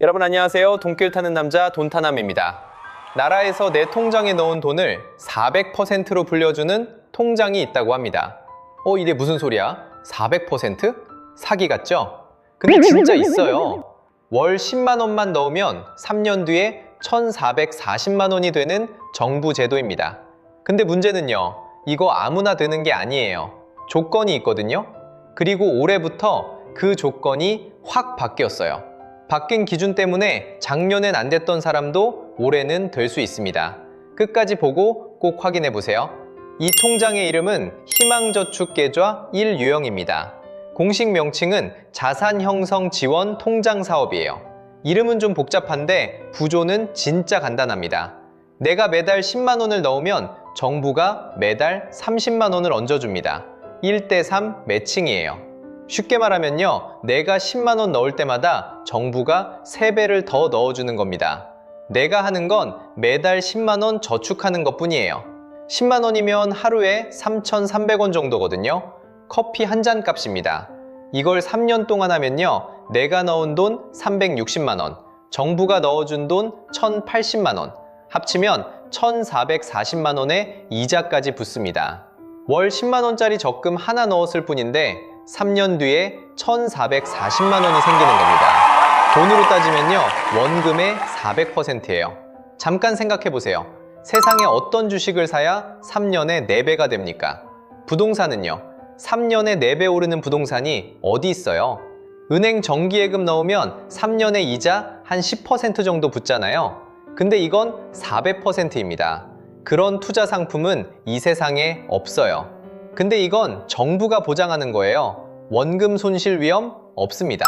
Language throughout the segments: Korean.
여러분 안녕하세요. 돈길 타는 남자 돈타남입니다. 나라에서 내 통장에 넣은 돈을 400%로 불려주는 통장이 있다고 합니다. 이게 무슨 소리야? 400%? 사기 같죠? 근데 진짜 있어요. 월 10만 원만 넣으면 3년 뒤에 1,440만 원이 되는 정부 제도입니다. 근데 문제는요, 이거 아무나 되는 게 아니에요. 조건이 있거든요. 그리고 올해부터 그 조건이 확 바뀌었어요. 바뀐 기준 때문에 작년엔 안 됐던 사람도 올해는 될 수 있습니다. 끝까지 보고 꼭 확인해 보세요. 이 통장의 이름은 희망저축계좌 1유형입니다. 공식 명칭은 자산형성지원 통장사업이에요. 이름은 좀 복잡한데 구조는 진짜 간단합니다. 내가 매달 10만 원을 넣으면 정부가 매달 30만 원을 얹어줍니다. 1대3 매칭이에요. 쉽게 말하면요, 내가 10만 원 넣을 때마다 정부가 3배를 더 넣어주는 겁니다. 내가 하는 건 매달 10만 원 저축하는 것 뿐이에요. 10만 원이면 하루에 3,300원 정도거든요. 커피 한 잔 값입니다. 이걸 3년 동안 하면요, 내가 넣은 돈 360만 원, 정부가 넣어준 돈 1,080만 원, 합치면 1,440만 원의 이자까지 붙습니다. 월 10만 원짜리 적금 하나 넣었을 뿐인데 3년 뒤에 1,440만 원이 생기는 겁니다. 돈으로 따지면요, 원금의 400%예요. 잠깐 생각해 보세요. 세상에 어떤 주식을 사야 3년에 4배가 됩니까? 부동산은요, 3년에 4배 오르는 부동산이 어디 있어요? 은행 정기예금 넣으면 3년에 이자 한 10% 정도 붙잖아요. 근데 이건 400%입니다. 그런 투자 상품은 이 세상에 없어요. 근데 이건 정부가 보장하는 거예요. 원금 손실 위험 없습니다.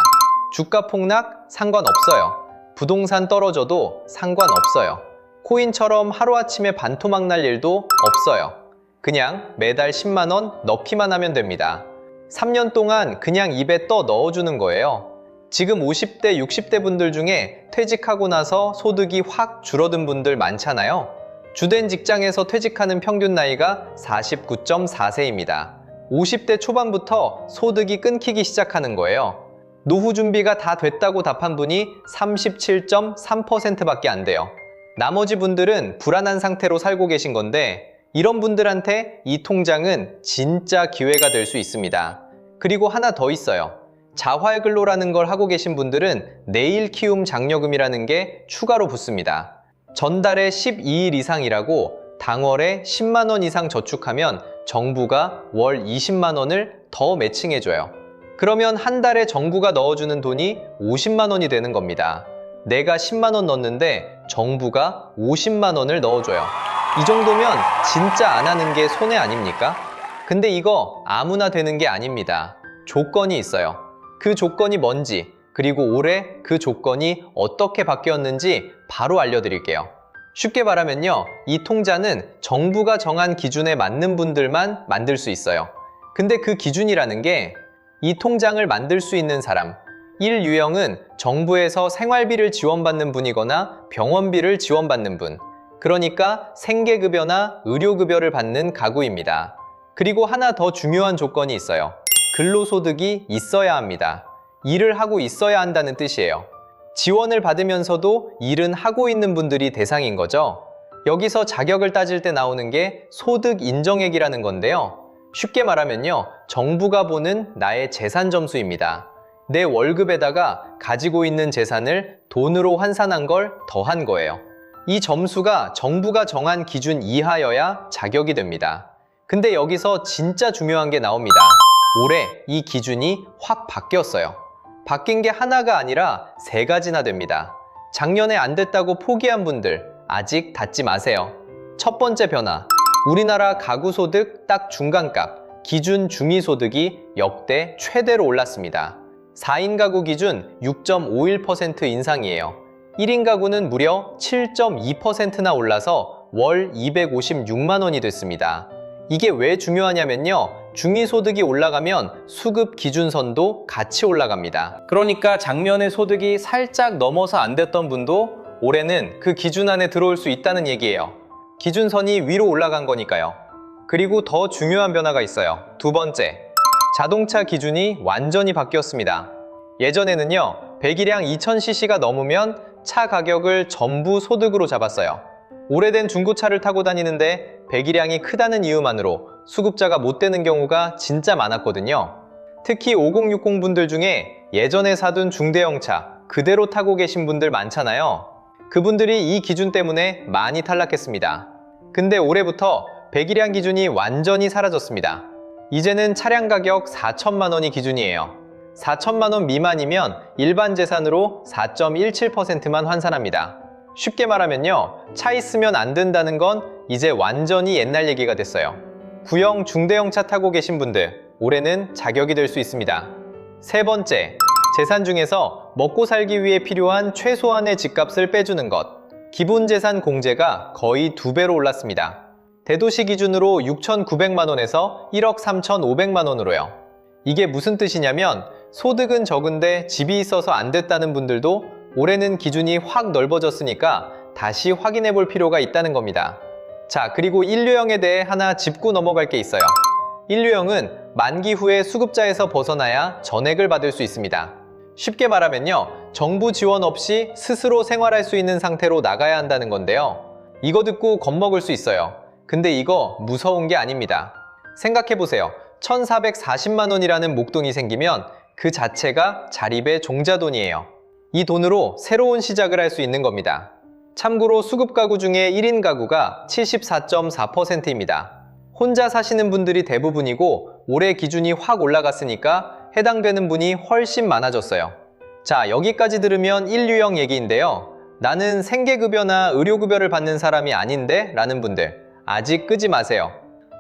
주가 폭락 상관없어요. 부동산 떨어져도 상관없어요. 코인처럼 하루아침에 반토막 날 일도 없어요. 그냥 매달 10만 원 넣기만 하면 됩니다. 3년 동안 그냥 입에 떠 넣어주는 거예요. 지금 50대, 60대 분들 중에 퇴직하고 나서 소득이 확 줄어든 분들 많잖아요. 주된 직장에서 퇴직하는 평균 나이가 49.4세입니다. 50대 초반부터 소득이 끊기기 시작하는 거예요. 노후 준비가 다 됐다고 답한 분이 37.3%밖에 안 돼요. 나머지 분들은 불안한 상태로 살고 계신 건데, 이런 분들한테 이 통장은 진짜 기회가 될 수 있습니다. 그리고 하나 더 있어요. 자활근로라는 걸 하고 계신 분들은 내일 키움 장려금이라는 게 추가로 붙습니다. 전달에 12일 이상 일하고 당월에 10만 원 이상 저축하면 정부가 월 20만 원을 더 매칭해줘요. 그러면 한 달에 정부가 넣어주는 돈이 50만 원이 되는 겁니다. 내가 10만 원 넣었는데 정부가 50만 원을 넣어줘요. 이 정도면 진짜 안 하는 게 손해 아닙니까? 근데 이거 아무나 되는 게 아닙니다. 조건이 있어요. 그 조건이 뭔지, 그리고 올해 그 조건이 어떻게 바뀌었는지 바로 알려드릴게요. 쉽게 말하면요, 이 통장은 정부가 정한 기준에 맞는 분들만 만들 수 있어요. 근데 그 기준이라는 게 이 통장을 만들 수 있는 사람, 1유형은 정부에서 생활비를 지원받는 분이거나 병원비를 지원받는 분, 그러니까 생계급여나 의료급여를 받는 가구입니다. 그리고 하나 더 중요한 조건이 있어요. 근로소득이 있어야 합니다. 일을 하고 있어야 한다는 뜻이에요. 지원을 받으면서도 일은 하고 있는 분들이 대상인 거죠. 여기서 자격을 따질 때 나오는 게 소득 인정액이라는 건데요. 쉽게 말하면요, 정부가 보는 나의 재산 점수입니다. 내 월급에다가 가지고 있는 재산을 돈으로 환산한 걸 더한 거예요. 이 점수가 정부가 정한 기준 이하여야 자격이 됩니다. 근데 여기서 진짜 중요한 게 나옵니다. 올해 이 기준이 확 바뀌었어요. 바뀐 게 하나가 아니라 3가지나 됩니다. 작년에 안 됐다고 포기한 분들 아직 닫지 마세요. 첫 번째 변화, 우리나라 가구소득 딱 중간값, 기준 중위소득이 역대 최대로 올랐습니다. 4인 가구 기준 6.51% 인상이에요. 1인 가구는 무려 7.2%나 올라서 월 256만 원이 됐습니다. 이게 왜 중요하냐면요, 중위소득이 올라가면 수급 기준선도 같이 올라갑니다. 그러니까 작년에 소득이 살짝 넘어서 안 됐던 분도 올해는 그 기준 안에 들어올 수 있다는 얘기예요. 기준선이 위로 올라간 거니까요. 그리고 더 중요한 변화가 있어요. 두 번째, 자동차 기준이 완전히 바뀌었습니다. 예전에는요, 배기량 2000cc가 넘으면 차 가격을 전부 소득으로 잡았어요. 오래된 중고차를 타고 다니는데 배기량이 크다는 이유만으로 수급자가 못 되는 경우가 진짜 많았거든요. 특히 5060 분들 중에 예전에 사둔 중대형차 그대로 타고 계신 분들 많잖아요. 그분들이 이 기준 때문에 많이 탈락했습니다. 근데 올해부터 배기량 기준이 완전히 사라졌습니다. 이제는 차량 가격 4천만 원이 기준이에요. 4천만 원 미만이면 일반 재산으로 4.17%만 환산합니다. 쉽게 말하면요, 차 있으면 안 된다는 건 이제 완전히 옛날 얘기가 됐어요. 구형 중대형차 타고 계신 분들, 올해는 자격이 될 수 있습니다. 세 번째, 재산 중에서 먹고 살기 위해 필요한 최소한의 집값을 빼주는 것. 기본재산 공제가 거의 2배로 올랐습니다. 대도시 기준으로 6,900만 원에서 1억 3,500만 원으로요. 이게 무슨 뜻이냐면 소득은 적은데 집이 있어서 안 됐다는 분들도 올해는 기준이 확 넓어졌으니까 다시 확인해 볼 필요가 있다는 겁니다. 자, 그리고 1류형에 대해 하나 짚고 넘어갈 게 있어요. 1류형은 만기 후에 수급자에서 벗어나야 전액을 받을 수 있습니다. 쉽게 말하면요, 정부 지원 없이 스스로 생활할 수 있는 상태로 나가야 한다는 건데요. 이거 듣고 겁먹을 수 있어요. 근데 이거 무서운 게 아닙니다. 생각해보세요. 1,440만 원이라는 목돈이 생기면 그 자체가 자립의 종자돈이에요. 이 돈으로 새로운 시작을 할 수 있는 겁니다. 참고로 수급 가구 중에 1인 가구가 74.4%입니다. 혼자 사시는 분들이 대부분이고 올해 기준이 확 올라갔으니까 해당되는 분이 훨씬 많아졌어요. 자, 여기까지 들으면 1류형 얘기인데요. 나는 생계급여나 의료급여를 받는 사람이 아닌데? 라는 분들, 아직 끄지 마세요.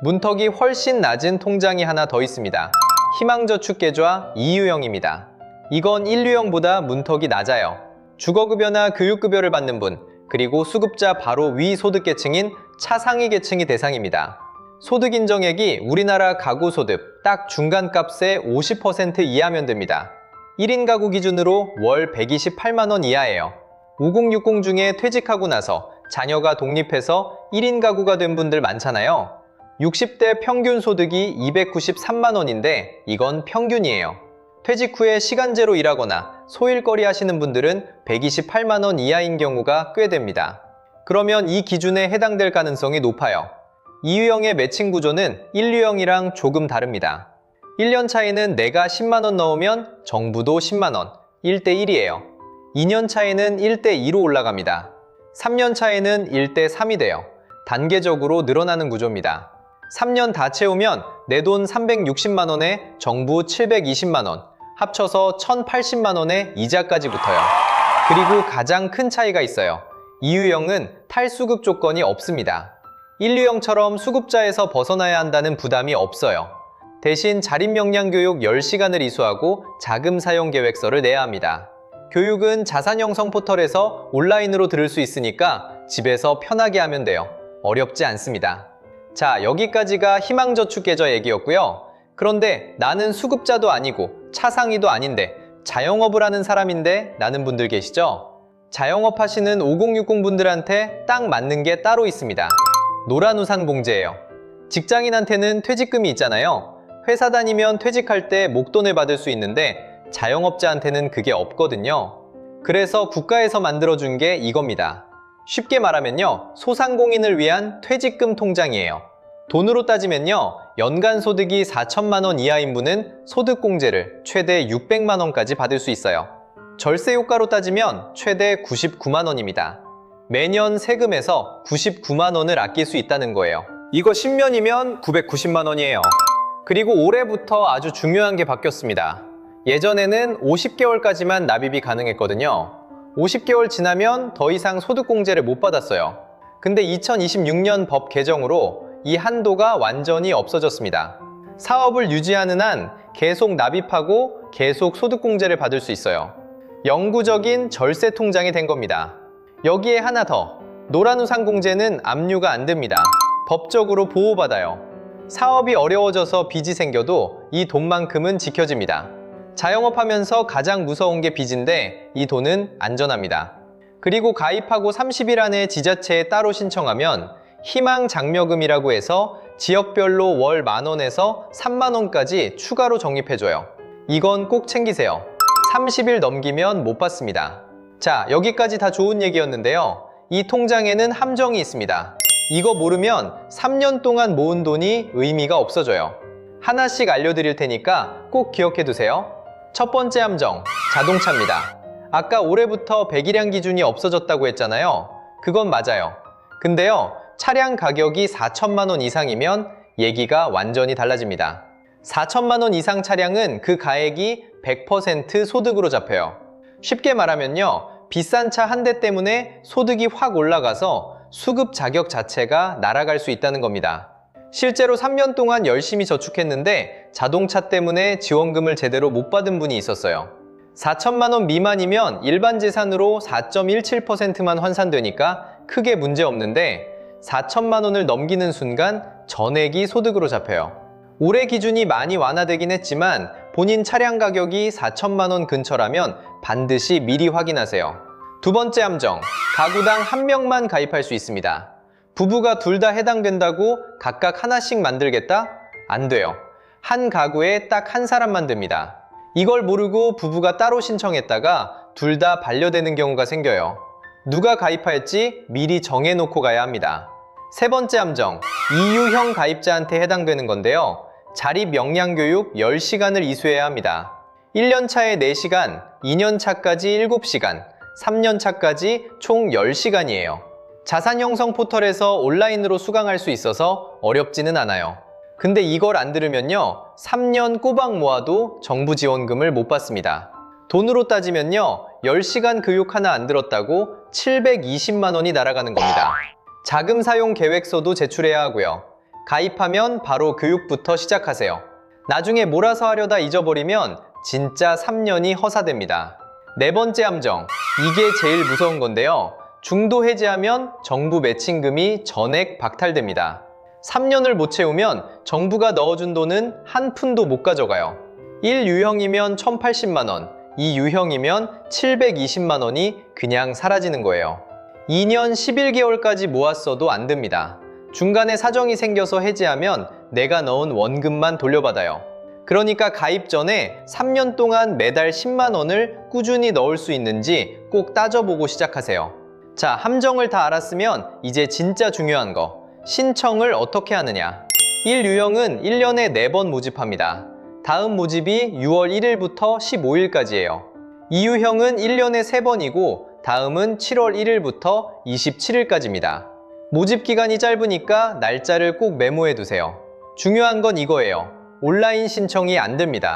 문턱이 훨씬 낮은 통장이 하나 더 있습니다. 희망저축계좌 2유형입니다. 이건 1유형보다 문턱이 낮아요. 주거급여나 교육급여를 받는 분, 그리고 수급자 바로 위 소득계층인 차상위 계층이 대상입니다. 소득 인정액이 우리나라 가구 소득 딱 중간값의 50% 이하면 됩니다. 1인 가구 기준으로 월 128만 원 이하예요. 5060 중에 퇴직하고 나서 자녀가 독립해서 1인 가구가 된 분들 많잖아요. 60대 평균 소득이 293만 원인데 이건 평균이에요. 퇴직 후에 시간제로 일하거나 소일거리 하시는 분들은 128만 원 이하인 경우가 꽤 됩니다. 그러면 이 기준에 해당될 가능성이 높아요. 2유형의 매칭 구조는 1유형이랑 조금 다릅니다. 1년 차에는 내가 10만 원 넣으면 정부도 10만 원, 1대1이에요. 2년 차에는 1대2로 올라갑니다. 3년 차에는 1대3이 돼요. 단계적으로 늘어나는 구조입니다. 3년 다 채우면 내 돈 360만 원에 정부 720만 원, 합쳐서 1,080만 원에 이자까지 붙어요. 그리고 가장 큰 차이가 있어요. 2유형은 탈수급 조건이 없습니다. 1유형처럼 수급자에서 벗어나야 한다는 부담이 없어요. 대신 자립역량교육 10시간을 이수하고 자금 사용 계획서를 내야 합니다. 교육은 자산 형성 포털에서 온라인으로 들을 수 있으니까 집에서 편하게 하면 돼요. 어렵지 않습니다. 자, 여기까지가 희망저축계좌 얘기였고요. 그런데 나는 수급자도 아니고 차상위도 아닌데 자영업을 하는 사람인데 라는 분들 계시죠? 자영업 하시는 5060 분들한테 딱 맞는 게 따로 있습니다. 노란우산 봉제예요. 직장인한테는 퇴직금이 있잖아요. 회사 다니면 퇴직할 때 목돈을 받을 수 있는데 자영업자한테는 그게 없거든요. 그래서 국가에서 만들어준 게 이겁니다. 쉽게 말하면요, 소상공인을 위한 퇴직금 통장이에요. 돈으로 따지면요, 연간 소득이 4천만 원 이하인 분은 소득공제를 최대 600만 원까지 받을 수 있어요. 절세 효과로 따지면 최대 99만 원입니다. 매년 세금에서 99만 원을 아낄 수 있다는 거예요. 이거 10년이면 990만 원이에요. 그리고 올해부터 아주 중요한 게 바뀌었습니다. 예전에는 50개월까지만 납입이 가능했거든요. 50개월 지나면 더 이상 소득공제를 못 받았어요. 근데 2026년 법 개정으로 이 한도가 완전히 없어졌습니다. 사업을 유지하는 한 계속 납입하고 계속 소득공제를 받을 수 있어요. 영구적인 절세 통장이 된 겁니다. 여기에 하나 더, 노란우산 공제는 압류가 안 됩니다. 법적으로 보호받아요. 사업이 어려워져서 빚이 생겨도 이 돈만큼은 지켜집니다. 자영업하면서 가장 무서운 게 빚인데 이 돈은 안전합니다. 그리고 가입하고 30일 안에 지자체에 따로 신청하면 희망장려금이라고 해서 지역별로 월 10,000원에서 30,000원까지 추가로 적립해줘요. 이건 꼭 챙기세요. 30일 넘기면 못 받습니다. 자, 여기까지 다 좋은 얘기였는데요. 이 통장에는 함정이 있습니다. 이거 모르면 3년 동안 모은 돈이 의미가 없어져요. 하나씩 알려드릴 테니까 꼭 기억해 두세요. 첫 번째 함정, 자동차입니다. 아까 올해부터 배기량 기준이 없어졌다고 했잖아요. 그건 맞아요. 근데요, 차량 가격이 4천만 원 이상이면 얘기가 완전히 달라집니다. 4천만 원 이상 차량은 그 가액이 100% 소득으로 잡혀요. 쉽게 말하면요, 비싼 차 한 대 때문에 소득이 확 올라가서 수급 자격 자체가 날아갈 수 있다는 겁니다. 실제로 3년 동안 열심히 저축했는데 자동차 때문에 지원금을 제대로 못 받은 분이 있었어요. 4천만 원 미만이면 일반 재산으로 4.17%만 환산되니까 크게 문제 없는데 4천만 원을 넘기는 순간 전액이 소득으로 잡혀요. 올해 기준이 많이 완화되긴 했지만 본인 차량 가격이 4천만 원 근처라면 반드시 미리 확인하세요. 두 번째 함정, 가구당 한 명만 가입할 수 있습니다. 부부가 둘 다 해당된다고 각각 하나씩 만들겠다? 안 돼요. 한 가구에 딱 한 사람만 됩니다. 이걸 모르고 부부가 따로 신청했다가 둘 다 반려되는 경우가 생겨요. 누가 가입할지 미리 정해놓고 가야 합니다. 세 번째 함정, EU형 가입자한테 해당되는 건데요. 자립 역량교육 10시간을 이수해야 합니다. 1년 차에 4시간, 2년 차까지 7시간, 3년 차까지 총 10시간이에요. 자산 형성 포털에서 온라인으로 수강할 수 있어서 어렵지는 않아요. 근데 이걸 안 들으면요, 3년 꼬박 모아도 정부 지원금을 못 받습니다. 돈으로 따지면요, 10시간 교육 하나 안 들었다고 720만 원이 날아가는 겁니다. 자금 사용 계획서도 제출해야 하고요. 가입하면 바로 교육부터 시작하세요. 나중에 몰아서 하려다 잊어버리면 진짜 3년이 허사됩니다. 네 번째 함정, 이게 제일 무서운 건데요. 중도 해지하면 정부 매칭금이 전액 박탈됩니다. 3년을 못 채우면 정부가 넣어준 돈은 한 푼도 못 가져가요. 1유형이면 1,080만 원, 2유형이면 720만 원이 그냥 사라지는 거예요. 2년 11개월까지 모았어도 안 됩니다. 중간에 사정이 생겨서 해지하면 내가 넣은 원금만 돌려받아요. 그러니까 가입 전에 3년 동안 매달 10만 원을 꾸준히 넣을 수 있는지 꼭 따져보고 시작하세요. 자, 함정을 다 알았으면 이제 진짜 중요한 거, 신청을 어떻게 하느냐. 1유형은 1년에 4번 모집합니다. 다음 모집이 6월 1일부터 15일까지예요. 2유형은 1년에 3번이고 다음은 7월 1일부터 27일까지입니다. 모집 기간이 짧으니까 날짜를 꼭 메모해 두세요. 중요한 건 이거예요. 온라인 신청이 안 됩니다.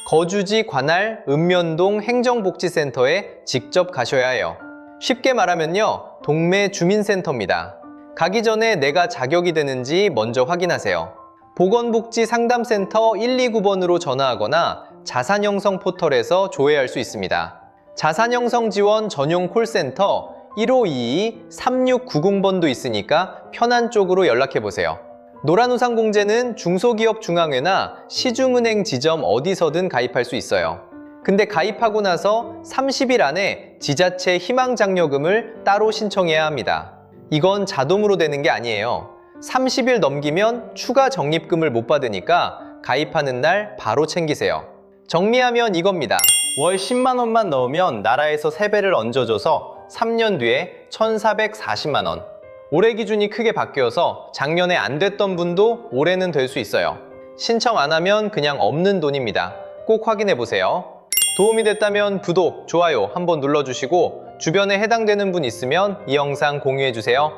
거주지 관할 읍면동 행정복지센터에 직접 가셔야 해요. 쉽게 말하면요, 동네 주민센터입니다. 가기 전에 내가 자격이 되는지 먼저 확인하세요. 보건복지상담센터 129번으로 전화하거나 자산형성 포털에서 조회할 수 있습니다. 자산형성 지원 전용 콜센터 1522-3690번도 있으니까 편한 쪽으로 연락해보세요. 노란우산공제는 중소기업중앙회나 시중은행 지점 어디서든 가입할 수 있어요. 근데 가입하고 나서 30일 안에 지자체 희망장려금을 따로 신청해야 합니다. 이건 자동으로 되는 게 아니에요. 30일 넘기면 추가 적립금을 못 받으니까 가입하는 날 바로 챙기세요. 정리하면 이겁니다. 월 10만 원만 넣으면 나라에서 세배를 얹어줘서 3년 뒤에 1,440만 원. 올해 기준이 크게 바뀌어서 작년에 안 됐던 분도 올해는 될 수 있어요. 신청 안 하면 그냥 없는 돈입니다. 꼭 확인해 보세요. 도움이 됐다면 구독, 좋아요 한번 눌러주시고 주변에 해당되는 분 있으면 이 영상 공유해 주세요.